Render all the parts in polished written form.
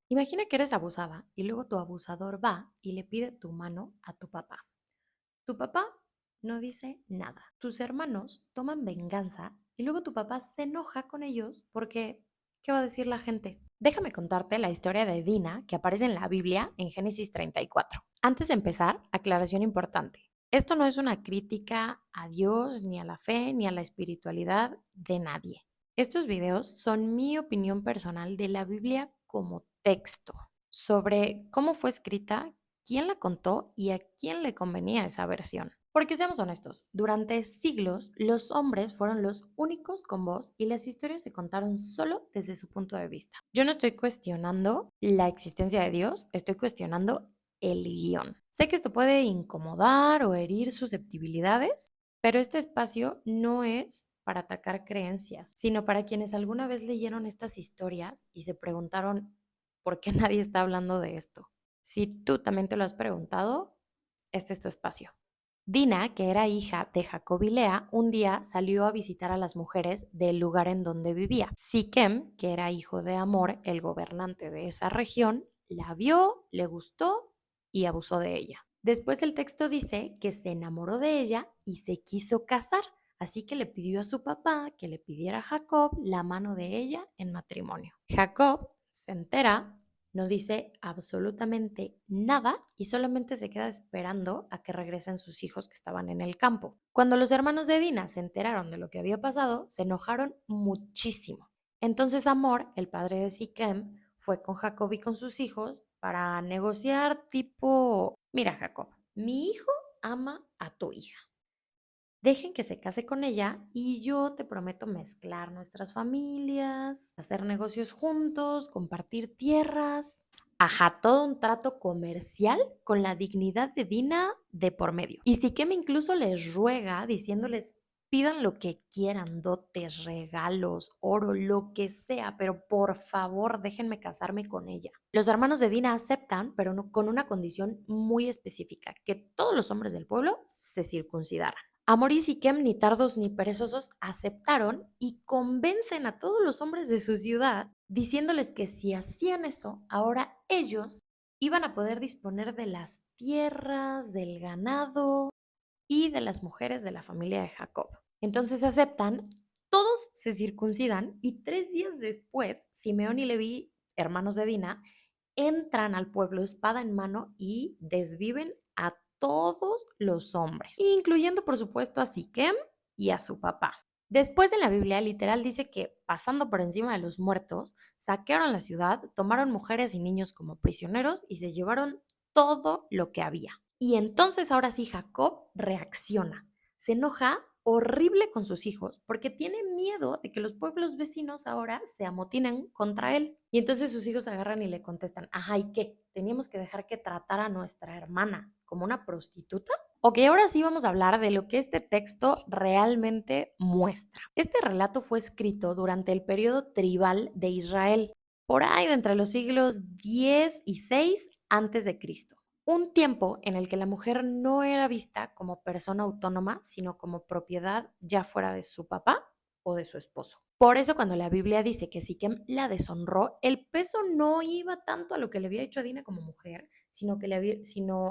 Imagina que eres abusada y luego tu abusador va y le pide tu mano a tu papá. Tu papá no dice nada. Tus hermanos toman venganza y luego tu papá se enoja con ellos porque, ¿qué va a decir la gente? Déjame contarte la historia de Dina que aparece en la Biblia en Génesis 34. Antes de empezar, aclaración importante. Esto no es una crítica a Dios, ni a la fe, ni a la espiritualidad de nadie. Estos videos son mi opinión personal de la Biblia como texto sobre cómo fue escrita, quién la contó y a quién le convenía esa versión. Porque seamos honestos, durante siglos los hombres fueron los únicos con voz y las historias se contaron solo desde su punto de vista. Yo no estoy cuestionando la existencia de Dios, estoy cuestionando el guión. Sé que esto puede incomodar o herir susceptibilidades, pero este espacio no es para atacar creencias, sino para quienes alguna vez leyeron estas historias y se preguntaron por qué nadie está hablando de esto. Si tú también te lo has preguntado, este es tu espacio. Dina, que era hija de Jacob y Lea, un día salió a visitar a las mujeres del lugar en donde vivía. Siquem, que era hijo de Amor, el gobernante de esa región, la vio, le gustó y abusó de ella. Después el texto dice que se enamoró de ella y se quiso casar, así que le pidió a su papá que le pidiera a Jacob la mano de ella en matrimonio. Jacob se entera, no dice absolutamente nada y solamente se queda esperando a que regresen sus hijos que estaban en el campo. Cuando los hermanos de Dina se enteraron de lo que había pasado, se enojaron muchísimo. Entonces Amor, el padre de Siquem, fue con Jacob y con sus hijos para negociar tipo, mira Jacob, mi hijo ama a tu hija. Dejen que se case con ella y yo te prometo mezclar nuestras familias, hacer negocios juntos, compartir tierras. Ajá, todo un trato comercial con la dignidad de Dina de por medio. Y Siquem incluso les ruega diciéndoles, pidan lo que quieran, dotes, regalos, oro, lo que sea, pero por favor déjenme casarme con ella. Los hermanos de Dina aceptan, pero con una condición muy específica, que todos los hombres del pueblo se circuncidaran. Amor y Siquem, ni tardos ni perezosos, aceptaron y convencen a todos los hombres de su ciudad diciéndoles que si hacían eso, ahora ellos iban a poder disponer de las tierras, del ganado y de las mujeres de la familia de Jacob. Entonces aceptan, todos se circuncidan y 3 días después, Simeón y Leví, hermanos de Dina, entran al pueblo espada en mano y desviven a todos los hombres, incluyendo por supuesto a Siquem y a su papá. Después en la Biblia literal dice que pasando por encima de los muertos, saquearon la ciudad, tomaron mujeres y niños como prisioneros y se llevaron todo lo que había. Y entonces ahora sí Jacob reacciona, se enoja horrible con sus hijos porque tiene miedo de que los pueblos vecinos ahora se amotinen contra él. Y entonces sus hijos agarran y le contestan, ajá, ¿y qué? ¿Teníamos que dejar que tratara a nuestra hermana como una prostituta? Ok, ahora sí vamos a hablar de lo que este texto realmente muestra. Este relato fue escrito durante el periodo tribal de Israel, por ahí de entre los siglos 10 y 6 antes de Cristo. Un tiempo en el que la mujer no era vista como persona autónoma, sino como propiedad ya fuera de su papá o de su esposo. Por eso cuando la Biblia dice que Siquem la deshonró, el peso no iba tanto a lo que le había hecho a Dina como mujer, sino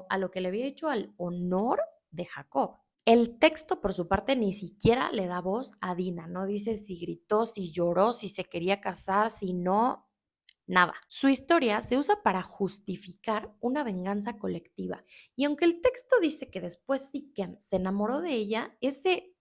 a lo que le había hecho al honor de Jacob. El texto, por su parte, ni siquiera le da voz a Dina, no dice si gritó, si lloró, si se quería casar, si no, nada. Su historia se usa para justificar una venganza colectiva. Y aunque el texto dice que después Siquem se enamoró de ella, ese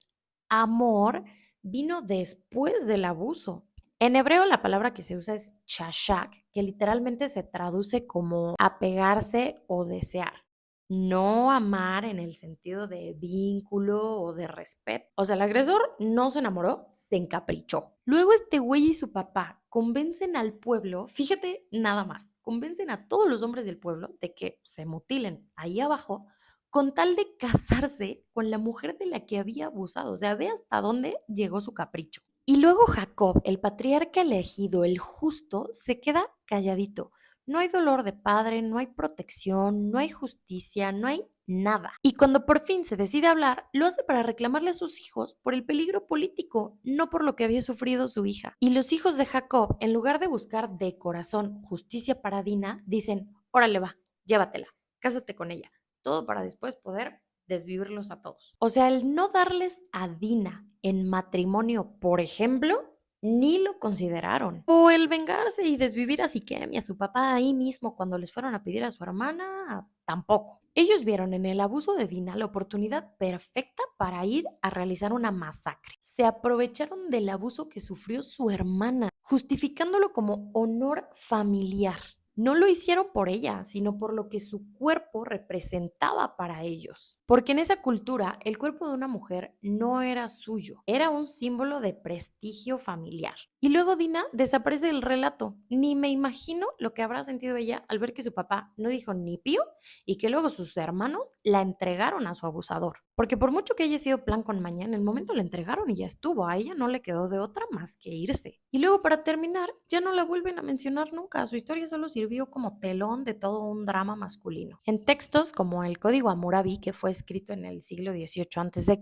amor vino después del abuso. En hebreo la palabra que se usa es chashak, que literalmente se traduce como apegarse o desear. No amar en el sentido de vínculo o de respeto. O sea, el agresor no se enamoró, se encaprichó. Luego este güey y su papá convencen al pueblo, fíjate nada más, convencen a todos los hombres del pueblo de que se mutilen ahí abajo con tal de casarse con la mujer de la que había abusado. O sea, ve hasta dónde llegó su capricho. Y luego Jacob, el patriarca elegido, el justo, se queda calladito. No hay dolor de padre, no hay protección, no hay justicia, no hay nada. Y cuando por fin se decide hablar, lo hace para reclamarle a sus hijos por el peligro político, no por lo que había sufrido su hija. Y los hijos de Jacob, en lugar de buscar de corazón justicia para Dina, dicen, órale va, llévatela, cásate con ella. Todo para después poder desvivirlos a todos. O sea, el no darles a Dina en matrimonio, por ejemplo, ni lo consideraron. O el vengarse y desvivir a Siquem y a su papá ahí mismo cuando les fueron a pedir a su hermana, tampoco. Ellos vieron en el abuso de Dina la oportunidad perfecta para ir a realizar una masacre. Se aprovecharon del abuso que sufrió su hermana, justificándolo como honor familiar. No lo hicieron por ella, sino por lo que su cuerpo representaba para ellos. Porque en esa cultura el cuerpo de una mujer no era suyo, era un símbolo de prestigio familiar. Y luego Dina desaparece del relato. Ni me imagino lo que habrá sentido ella al ver que su papá no dijo ni pío y que luego sus hermanos la entregaron a su abusador. Porque por mucho que haya sido plan con maña, en el momento la entregaron y ya estuvo. A ella no le quedó de otra más que irse. Y luego para terminar, ya no la vuelven a mencionar nunca. Su historia solo sirvió como telón de todo un drama masculino. En textos como el Código Hammurabi, que fue escrito en el siglo XVIII a.C.,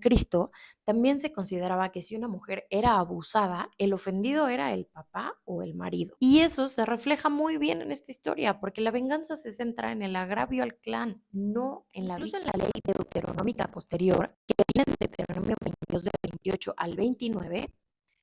también se consideraba que si una mujer era abusada, el ofendido era el papá o el marido. Y eso se refleja muy bien en esta historia, porque la venganza se centra en el agravio al clan, no en la Incluso en la ley deuteronómica posterior, que viene de Deuteronomio 22 del 28 al 29,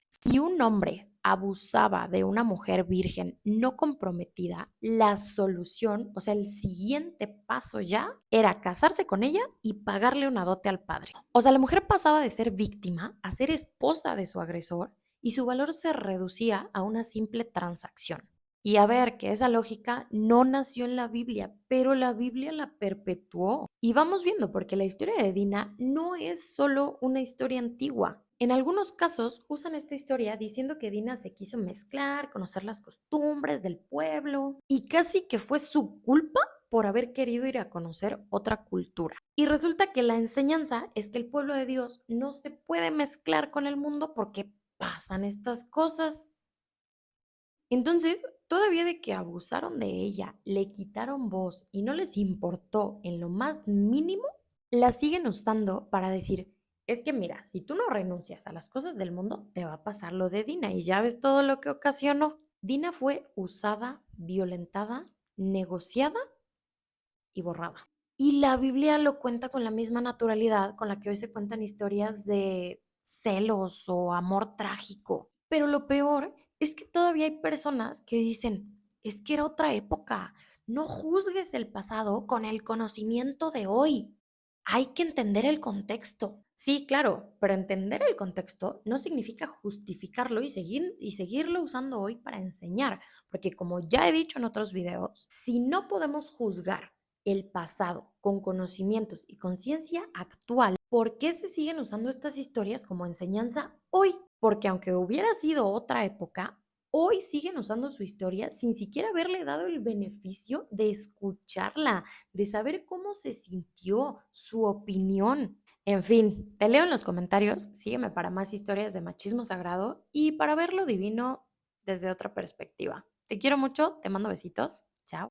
si un hombre abusaba de una mujer virgen no comprometida, la solución, o sea, el siguiente paso ya era casarse con ella y pagarle una dote al padre. O sea, la mujer pasaba de ser víctima a ser esposa de su agresor y su valor se reducía a una simple transacción. Y a ver, que esa lógica no nació en la Biblia, pero la Biblia la perpetuó. Y vamos viendo, porque la historia de Dina no es solo una historia antigua. En algunos casos usan esta historia diciendo que Dina se quiso mezclar, conocer las costumbres del pueblo y casi que fue su culpa por haber querido ir a conocer otra cultura. Y resulta que la enseñanza es que el pueblo de Dios no se puede mezclar con el mundo porque pasan estas cosas. Entonces, todavía de que abusaron de ella, le quitaron voz y no les importó en lo más mínimo, la siguen usando para decir, es que mira, si tú no renuncias a las cosas del mundo, te va a pasar lo de Dina y ya ves todo lo que ocasionó. Dina fue usada, violentada, negociada y borrada. Y la Biblia lo cuenta con la misma naturalidad con la que hoy se cuentan historias de celos o amor trágico. Pero lo peor es que todavía hay personas que dicen, es que era otra época, no juzgues el pasado con el conocimiento de hoy. Hay que entender el contexto. Sí, claro, pero entender el contexto no significa justificarlo y seguirlo usando hoy para enseñar, porque como ya he dicho en otros videos, si no podemos juzgar el pasado con conocimientos y conciencia actual, ¿por qué se siguen usando estas historias como enseñanza hoy? Porque aunque hubiera sido otra época, hoy siguen usando su historia sin siquiera haberle dado el beneficio de escucharla, de saber cómo se sintió, su opinión. En fin, te leo en los comentarios, sígueme para más historias de machismo sagrado y para ver lo divino desde otra perspectiva. Te quiero mucho, te mando besitos.